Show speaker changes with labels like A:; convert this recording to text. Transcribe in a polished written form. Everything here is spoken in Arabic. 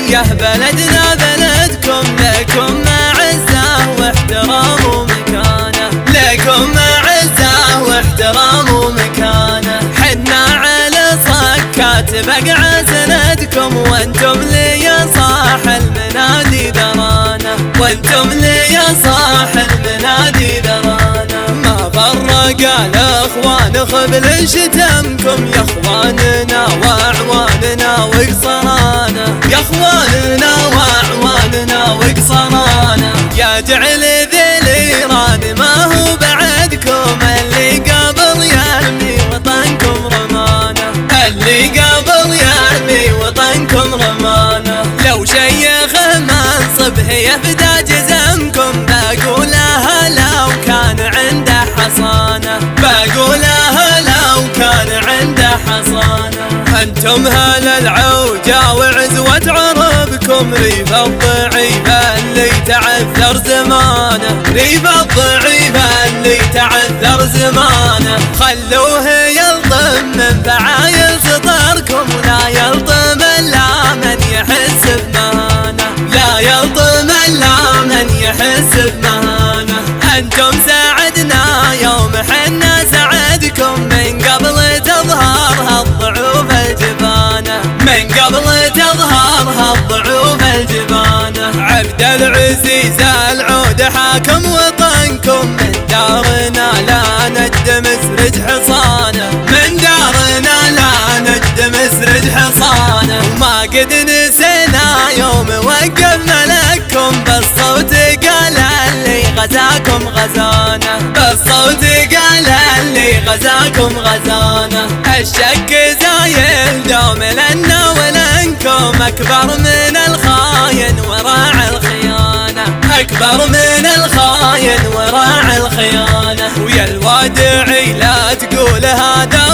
A: يا بلدنا بلدكم، لكم معزة واحترام ومكانة، لكم معزة واحترام ومكانة. حنا على صكات بقع سندكم، وانتم لي صاح المنادي ذرانا، وانتم لي صاح المنادي ذرانا. ما فرق الاخوان خبل شتمكم، يا اخواننا واعواننا وقصرانا، يا اخواننا واعواننا وقصرانا. يا جعل ذي الايران ما هو بعدكم، اللي قبل يرمي وطنكم رمانه، اللي قبل يرمي وطنكم رمانه. لو شيخه منصب يفدى جزمكم، بقولها لو كان عنده حصانه، بقولها لو كان عنده حصانه. انتم هل العوجة وعزوة عربكم، ريف الضعيف اللي تعثر زمانه، ريف الضعيف اللي تعثر زمانه. خلوه يلطم من فعايل سطركم، ولا يلطم الا من يحس بمهانه، لا يلطم الا من يحس بمهانه. انتم ساعدنا يوم حنا سعدكم، من قبل تظهر هالضعوف الجبانه، من قبل تظهر هالضعوف الجبانه. عبد العزيز العود حاكم وطنكم، من دارنا لا ند مسرج حصانه، من دارنا لا ند مسرج حصانه. وما قد نسينا يوم وقفنا لكم، بالصوت قال اللي غزاكم غزانه، بالصوت قال اللي غزاكم غزانه. الشك زايل دوم لنا ولنكم، اكبر من الخاين وراع الخيانه، اكبر من الخاين وراع الخيانه. ويا الوادعي لا تقول هذا